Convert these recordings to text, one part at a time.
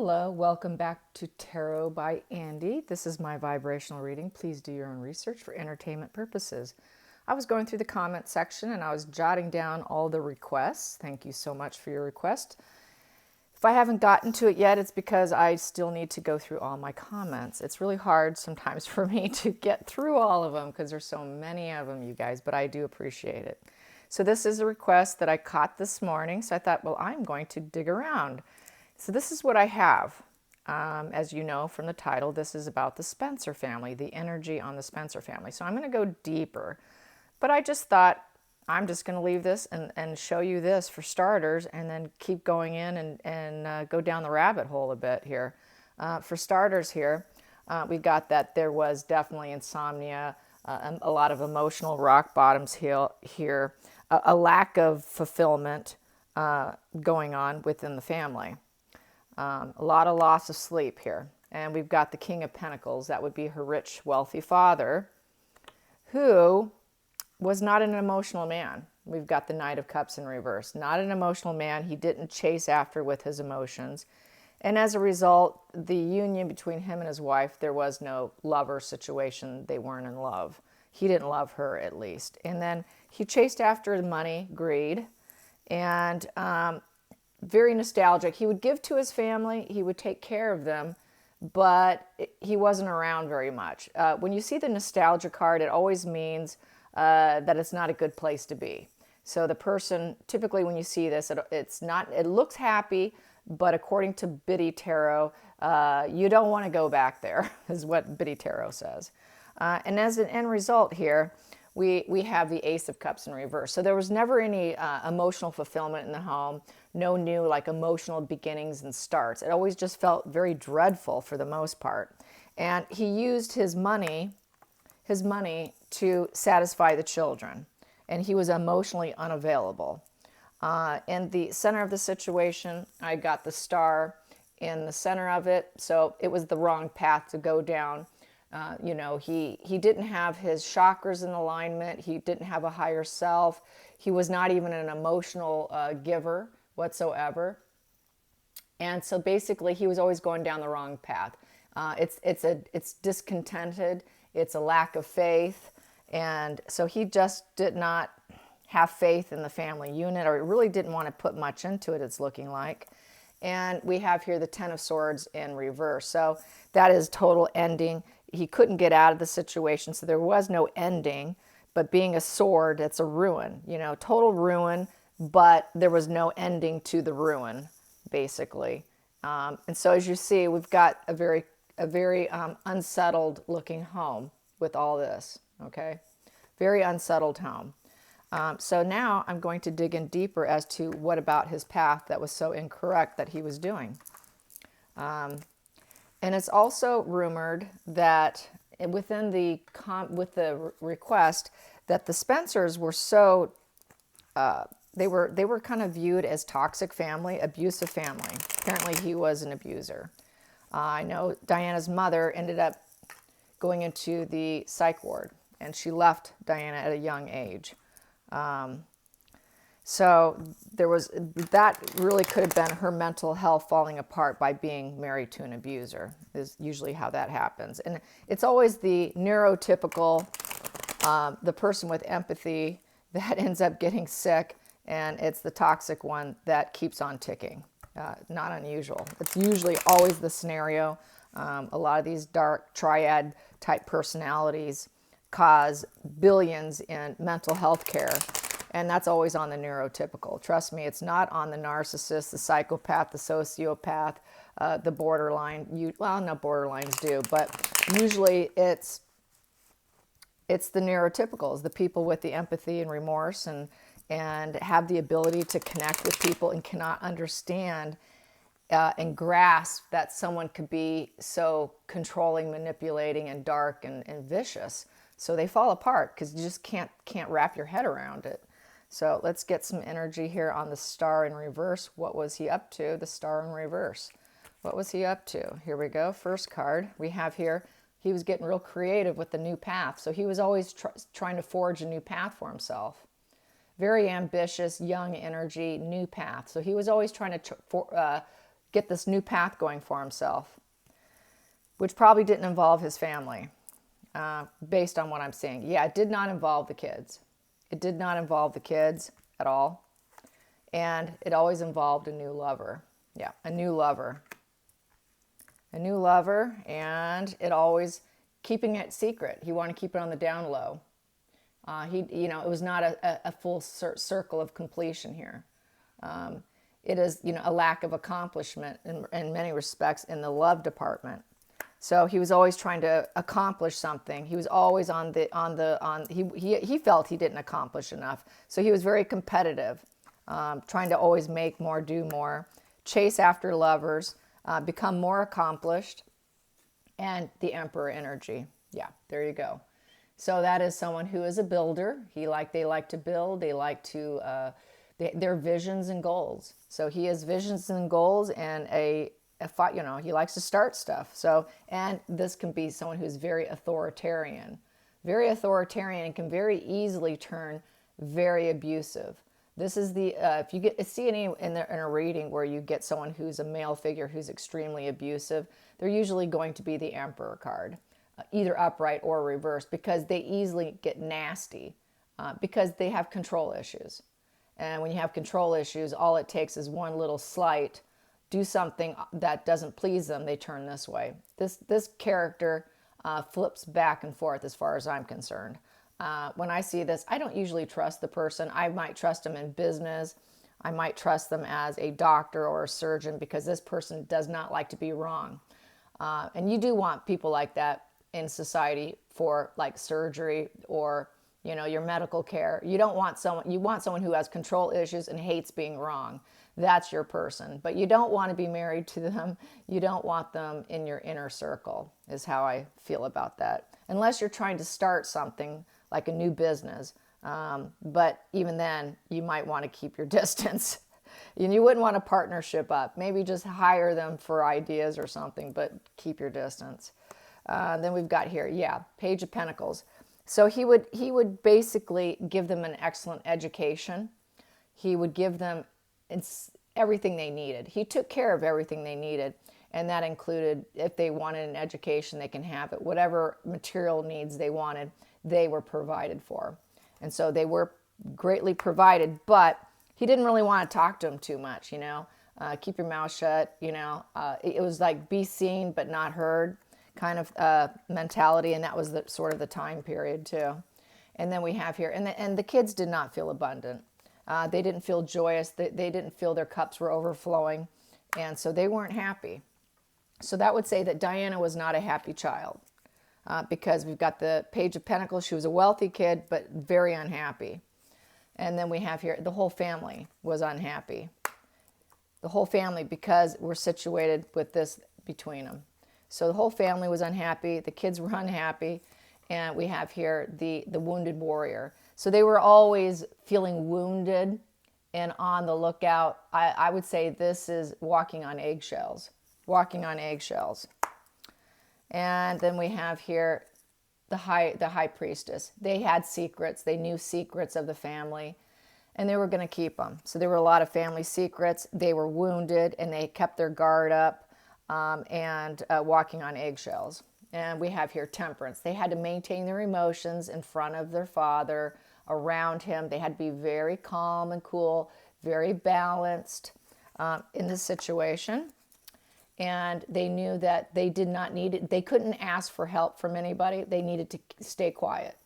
Hello, welcome back to Tarot by Andy. This is my vibrational reading. Please do your own research for entertainment purposes. I was going through the comment section and I was jotting down all the requests. Thank you so much for your request. If I haven't gotten to it yet, it's because I still need to go through all my comments. It's really hard sometimes for me to get through all of them because there's so many of them, you guys, but I do appreciate it. So this is a request that I caught this morning, so I thought, well, I'm going to dig around. So this is what I have. As you know from the title, this is about the Spencer family, the energy on the Spencer family. So I'm going to go deeper. But I just thought I'm just going to leave this and show you this for starters and then keep going in and go down the rabbit hole a bit here. For starters here, we got that there was definitely insomnia, a lot of emotional rock bottoms here, a lack of fulfillment going on within the family. A lot of loss of sleep here. And we've got the King of Pentacles. That would be her rich, wealthy father, who was not an emotional man. We've got the Knight of Cups in reverse. Not an emotional man. He didn't chase after with his emotions. And as a result, the union between him and his wife, there was no lover situation. They weren't in love. He didn't love her, at least. And then he chased after the money, greed, and very nostalgic. He would give to his family. He would take care of them, but he wasn't around very much. When you see the nostalgia card, it always means that it's not a good place to be. So the person, typically when you see this, it's not, it looks happy, but according to Biddy Tarot, you don't want to go back there, is what Biddy Tarot says. And as an end result here, we have the Ace of Cups in reverse. So there was never any emotional fulfillment in the home, no new like emotional beginnings and starts. It always just felt very dreadful for the most part. And he used his money to satisfy the children. And he was emotionally unavailable. In the center of the situation, I got the Star in the center of it. So it was the wrong path to go down. He didn't have his chakras in alignment. He didn't have a higher self. He was not even an emotional giver whatsoever. And so basically he was always going down the wrong path. It's discontented. It's a lack of faith. And so he just did not have faith in the family unit, or really didn't want to put much into it, it's looking like. And we have here the Ten of Swords in reverse. So that is total ending. He couldn't get out of the situation, so there was no ending. But being a sword, it's a ruin, total ruin, but there was no ending to the ruin, basically. And so as you see, we've got a very unsettled looking home with all this, okay? Very unsettled home. So now I'm going to dig in deeper as to what about his path that was so incorrect that he was doing. And it's also rumored that with the request that the Spencers were so they were kind of viewed as toxic family, abusive family. Apparently he was an abuser. I know Diana's mother ended up going into the psych ward, and she left Diana at a young age. So that really could have been her mental health falling apart by being married to an abuser, is usually how that happens. And it's always the neurotypical, the person with empathy that ends up getting sick, and it's the toxic one that keeps on ticking. Not unusual. It's usually always the scenario. A lot of these dark triad type personalities cause billions in mental health care. And that's always on the neurotypical. Trust me, it's not on the narcissist, the psychopath, the sociopath, the borderline. No, borderlines do, but usually it's the neurotypicals, the people with the empathy and remorse and have the ability to connect with people and cannot understand and grasp that someone could be so controlling, manipulating, and dark and vicious. So they fall apart because you just can't wrap your head around it. So let's get some energy here on the Star in reverse. What was he up to? The Star in reverse. What was he up to? Here we go. First card we have here. He was getting real creative with the new path. So he was always trying to forge a new path for himself. Very ambitious, young energy, new path. So he was always trying to get this new path going for himself, which probably didn't involve his family, based on what I'm seeing. Yeah, it did not involve the kids. It did not involve the kids at all. And it always involved a new lover. Yeah, a new lover. A new lover, and it always keeping it secret. He wanted to keep it on the down low. It was not a full circle of completion here. It is, a lack of accomplishment in many respects in the love department. So he was always trying to accomplish something. He was always he felt he didn't accomplish enough. So he was very competitive, trying to always make more, do more, chase after lovers, become more accomplished, and the Emperor energy. Yeah, there you go. So that is someone who is a builder. They like to build. They like to their visions and goals. So he has visions and goals, and he likes to start stuff. So, and this can be someone who's very authoritarian and can very easily turn very abusive. This is if you see any in a reading where you get someone who's a male figure who's extremely abusive, they're usually going to be the Emperor card, either upright or reversed, because they easily get nasty, because they have control issues. And when you have control issues, all it takes is one little slight, do something that doesn't please them, they turn this way. This character flips back and forth as far as I'm concerned. When I see this, I don't usually trust the person. I might trust them in business. I might trust them as a doctor or a surgeon, because this person does not like to be wrong. And you do want people like that in society for like surgery or your medical care. You want someone who has control issues and hates being wrong. That's your person. But you don't want to be married to them. You don't want them in your inner circle, is how I feel about that. Unless you're trying to start something like a new business. But even then, you might want to keep your distance. And you wouldn't want a partnership up. Maybe just hire them for ideas or something, but keep your distance. Then we've got here, Page of Pentacles. So he would basically give them an excellent education. He would give them everything they needed. He took care of everything they needed. And that included, if they wanted an education, they can have it. Whatever material needs they wanted, they were provided for. And so they were greatly provided, but he didn't really want to talk to them too much, keep your mouth shut, it was like be seen but not heard kind of mentality, and that was sort of the time period too. And then we have here, and the kids did not feel abundant. They didn't feel joyous. They didn't feel their cups were overflowing, and so they weren't happy. So that would say that Diana was not a happy child, because we've got the Page of Pentacles. She was a wealthy kid, but very unhappy. And then we have here, the whole family was unhappy. The whole family, because we're situated with this between them. So the whole family was unhappy. The kids were unhappy. And we have here the wounded warrior. So they were always feeling wounded and on the lookout. I would say this is walking on eggshells. Walking on eggshells. And then we have here the high priestess. They had secrets. They knew secrets of the family, and they were going to keep them. So there were a lot of family secrets. They were wounded, and they kept their guard up, and walking on eggshells. And we have here temperance. They had to maintain their emotions in front of their father, around him. They had to be very calm and cool, very balanced in this situation. And they knew that they did not need it. They couldn't ask for help from anybody. They needed to stay quiet.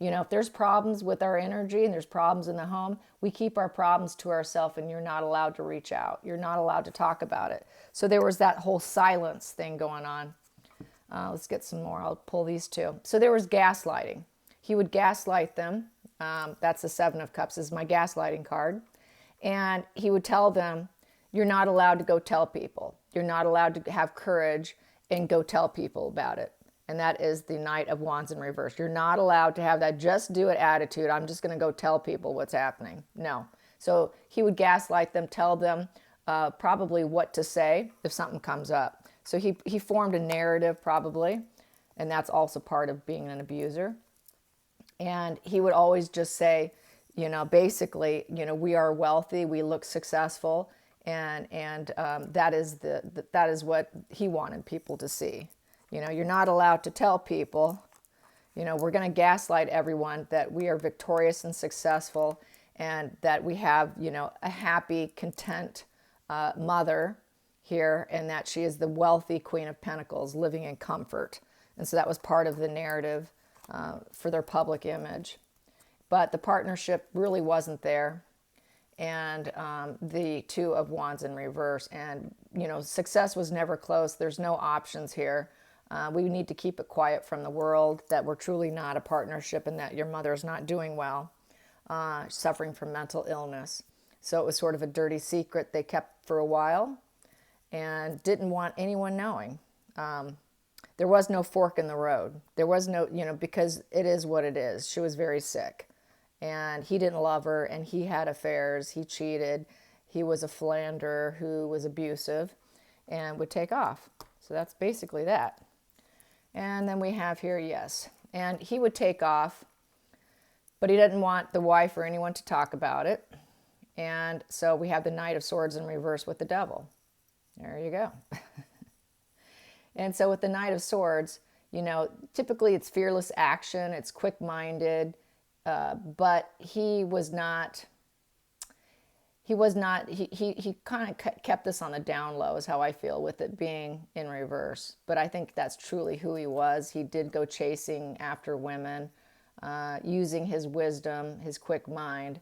If there's problems with our energy and there's problems in the home, we keep our problems to ourselves, and you're not allowed to reach out. You're not allowed to talk about it. So there was that whole silence thing going on. Let's get some more. I'll pull these two. So there was gaslighting. He would gaslight them. That's the Seven of Cups. This is my gaslighting card. And he would tell them, you're not allowed to go tell people. You're not allowed to have courage and go tell people about it. And that is the Knight of Wands in reverse. You're not allowed to have that just do it attitude. I'm just going to go tell people what's happening. No. So he would gaslight them, tell them probably what to say if something comes up. So he formed a narrative probably, and that's also part of being an abuser. And he would always just say, basically, we are wealthy, we look successful, and that is what he wanted people to see. You're not allowed to tell people, we're going to gaslight everyone that we are victorious and successful, and that we have, a happy, content mother here, and that she is the wealthy Queen of Pentacles living in comfort. And so that was part of the narrative for their public image. But the partnership really wasn't there. And the Two of Wands in reverse. And, success was never close. There's no options here. We need to keep it quiet from the world that we're truly not a partnership, and that your mother is not doing well, suffering from mental illness. So it was sort of a dirty secret they kept for a while and didn't want anyone knowing. There was no fork in the road. There was no, because it is what it is. She was very sick, and he didn't love her, and he had affairs. He cheated. He was a philanderer who was abusive and would take off. So that's basically that. And then we have here, yes. And he would take off, but he didn't want the wife or anyone to talk about it. And so we have the Knight of Swords in reverse with the Devil. There you go. And so with the Knight of Swords, typically it's fearless action, it's quick-minded, but he kind of kept this on the down low, is how I feel, with it being in reverse. But I think that's truly who he was. He did go chasing after women, using his wisdom, his quick mind.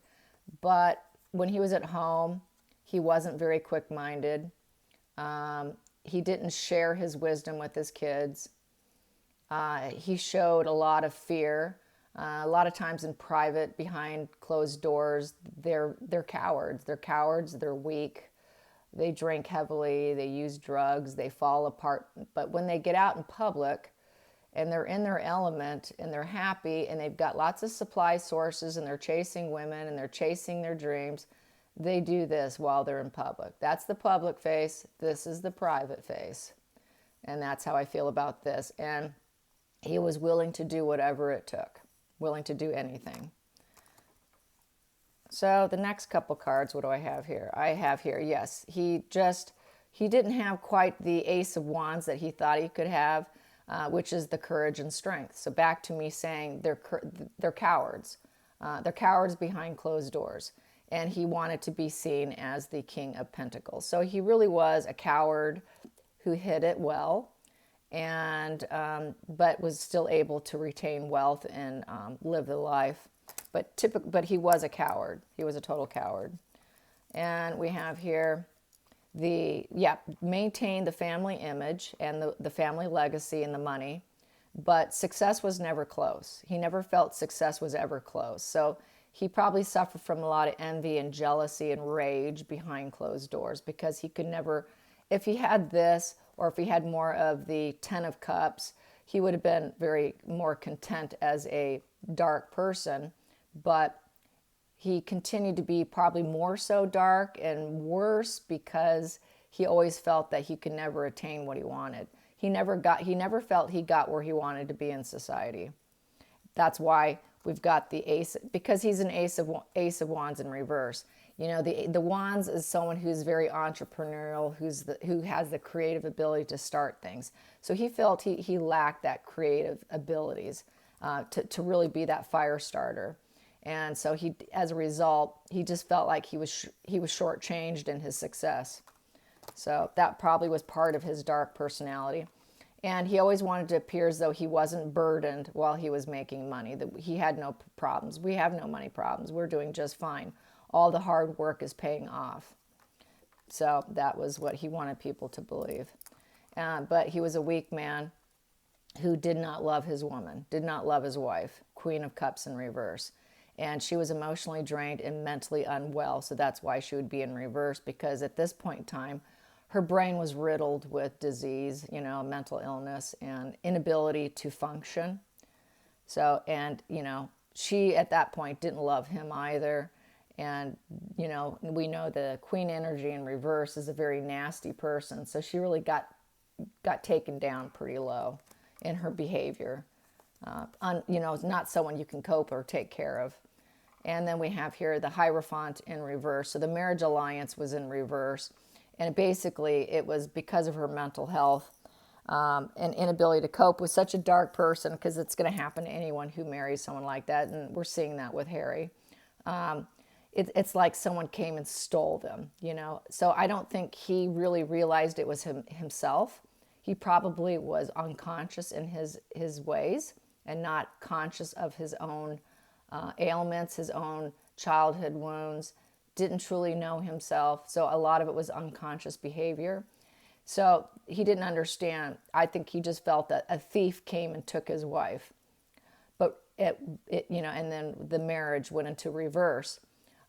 But when he was at home, he wasn't very quick-minded. He didn't share his wisdom with his kids. He showed a lot of fear. A lot of times in private, behind closed doors, they're cowards. They're cowards. They're weak. They drink heavily. They use drugs. They fall apart. But when they get out in public and they're in their element and they're happy and they've got lots of supply sources and they're chasing women and they're chasing their dreams, they do this while they're in public. That's the public face. This is the private face. And that's how I feel about this. And he was willing to do whatever it took. Willing to do anything. So the next couple cards, what do I have here? I have here, yes, he didn't have quite the Ace of Wands that he thought he could have, which is the courage and strength. So back to me saying they're cowards. They're cowards behind closed doors. And he wanted to be seen as the King of Pentacles. So he really was a coward who hid it well, and but was still able to retain wealth and live the life. But he was a coward. He was a total coward. And we have here maintain the family image and the family legacy and the money, but success was never close. He never felt success was ever close. So he probably suffered from a lot of envy and jealousy and rage behind closed doors, because he could never, if he had this, or if he had more of the Ten of Cups, he would have been very more content as a dark person. But he continued to be probably more so dark and worse, because he always felt that he could never attain what he wanted. He never felt he got where he wanted to be in society. That's why we've got the Ace, because he's an Ace of Wands in reverse. The Wands is someone who's very entrepreneurial, who has the creative ability to start things. So he felt he lacked that creative abilities to really be that fire starter. And so as a result, he just felt like he was shortchanged in his success. So that probably was part of his dark personality. And he always wanted to appear as though he wasn't burdened while he was making money, that he had no problems. We have no money problems. We're doing just fine. All the hard work is paying off. So that was what he wanted people to believe. But he was a weak man who did not love his woman, did not love his wife, Queen of Cups in reverse. And she was emotionally drained and mentally unwell. So that's why she would be in reverse, because at this point in time, her brain was riddled with disease, mental illness and inability to function. So, and, she at that point didn't love him either. And, we know the Queen energy in reverse is a very nasty person. So she really got taken down pretty low in her behavior. Not someone you can cope or take care of. And then we have here the Hierophant in reverse. So the marriage alliance was in reverse. And basically, it was because of her mental health and inability to cope with such a dark person, because it's going to happen to anyone who marries someone like that. And we're seeing that with Harry. It's like someone came and stole them, you know. So I don't think he really realized it was himself. He probably was unconscious in his ways and not conscious of his own ailments, his own childhood wounds, didn't truly know himself. So a lot of it was unconscious behavior. So he didn't understand. I think he just felt that a thief came and took his wife. But and then the marriage went into reverse.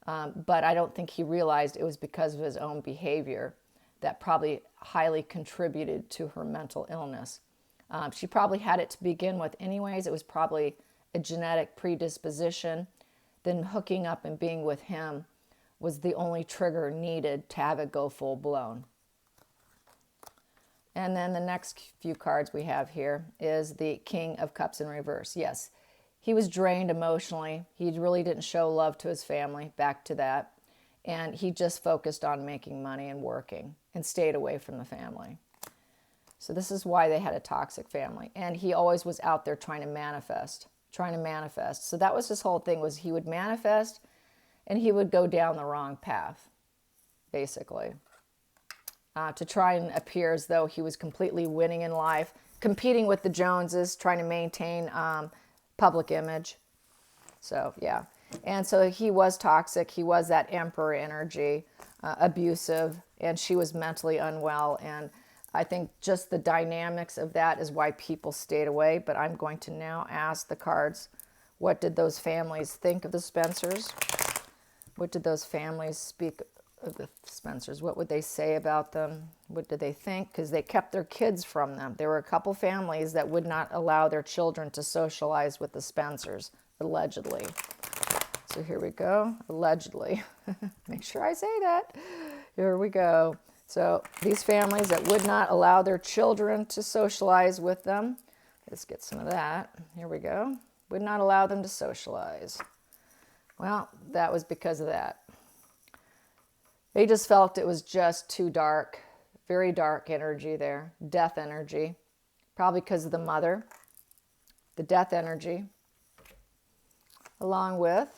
But I don't think he realized it was because of his own behavior that probably highly contributed to her mental illness. She probably had it to begin with anyways. It was probably a genetic predisposition. Then hooking up and being with him was the only trigger needed to have it go full blown. And then the next few cards we have here is the King of Cups in reverse. Yes, he was drained emotionally. He really didn't show love to his family, back to that. And he just focused on making money and working and stayed away from the family. So this is why they had a toxic family. And he always was out there trying to manifest. So that was his whole thing, was he would manifest and he would go down the wrong path, basically. To try and appear as though he was completely winning in life, competing with the Joneses, trying to maintain public image. So, yeah. And so he was toxic. He was that emperor energy, abusive, and she was mentally unwell. And I think just the dynamics of that is why people stayed away. But I'm going to now ask the cards, what did those families think of the Spencers? What did those families speak of the Spencers? What would they say about them? What did they think? Because they kept their kids from them. There were a couple families that would not allow their children to socialize with the Spencers, allegedly. So here we go, allegedly. Make sure I say that. Here we go. So these families that would not allow their children to socialize with them. Let's get some of that. Here we go. Would not allow them to socialize. Well, that was because of that. They just felt it was just too dark. Very dark energy there. Death energy. Probably because of the mother. The death energy. Along with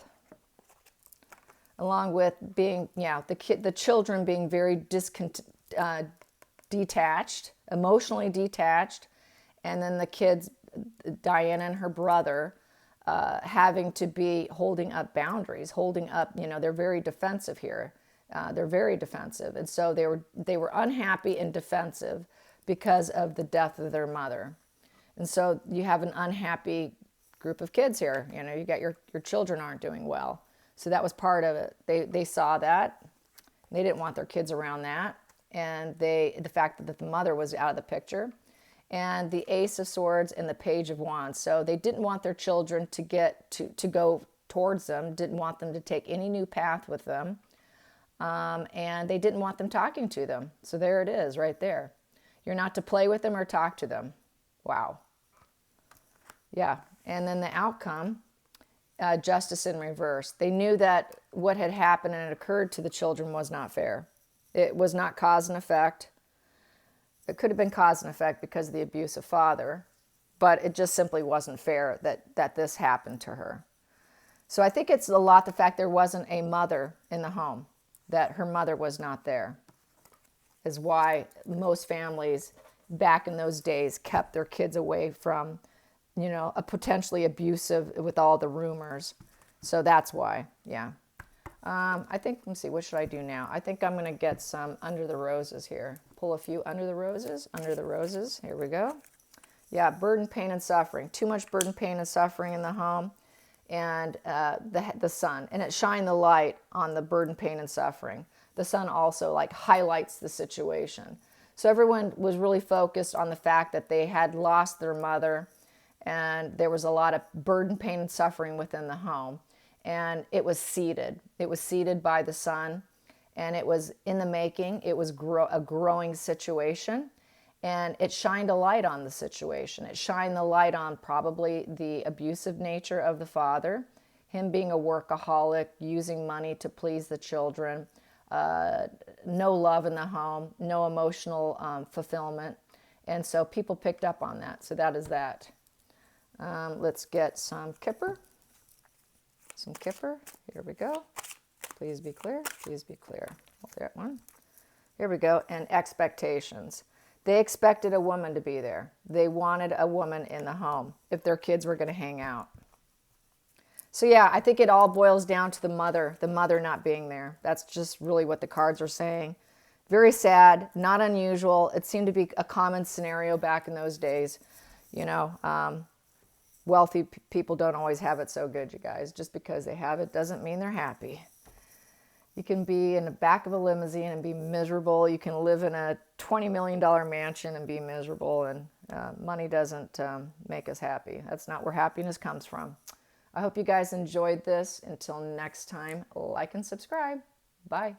being, the children being very detached, emotionally detached, and then the kids, Diana and her brother, having to be holding up boundaries, they're very defensive here. They're very defensive, and so they were unhappy and defensive because of the death of their mother, and so you have an unhappy group of kids here. You got your children aren't doing well. So that was part of it. They saw that. They didn't want their kids around that. And the fact that the mother was out of the picture. And the Ace of Swords and the Page of Wands. So they didn't want their children to get to go towards them, didn't want them to take any new path with them. And they didn't want them talking to them. So there it is right there. You're not to play with them or talk to them. Wow. Yeah. And then the outcome, justice in reverse. They knew that what had happened and it occurred to the children was not fair. It was not cause and effect. It could have been cause and effect because of the abusive father, but it just simply wasn't fair that this happened to her. So I think it's a lot the fact there wasn't a mother in the home, that her mother was not there, is why most families back in those days kept their kids away from a potentially abusive with all the rumors. So that's why, yeah. I think, let's see, what should I do now? I think I'm going to get some Under the Roses here. Pull a few Under the Roses. Here we go. Yeah, burden, pain, and suffering. Too much burden, pain, and suffering in the home. And the sun. And it shined the light on the burden, pain, and suffering. The sun also highlights the situation. So everyone was really focused on the fact that they had lost their mother, and there was a lot of burden, pain, and suffering within the home. And it was seeded. It was seeded by the sun, and it was in the making. It was a growing situation, and it shined a light on the situation. It shined the light on probably the abusive nature of the father, him being a workaholic, using money to please the children, no love in the home, no emotional fulfillment. And so people picked up on that. So that is that. Let's get some Kipper. Some Kipper. Here we go. Please be clear. Please be clear. Hold that one. Here we go. And expectations. They expected a woman to be there. They wanted a woman in the home if their kids were going to hang out. So yeah, I think it all boils down to the mother not being there. That's just really what the cards are saying. Very sad, not unusual. It seemed to be a common scenario back in those days. You know, wealthy people don't always have it so good, you guys. Just because they have it doesn't mean they're happy. You can be in the back of a limousine and be miserable. You can live in a $20 million mansion and be miserable. And money doesn't make us happy. That's not where happiness comes from. I hope you guys enjoyed this. Until next time, like and subscribe. Bye.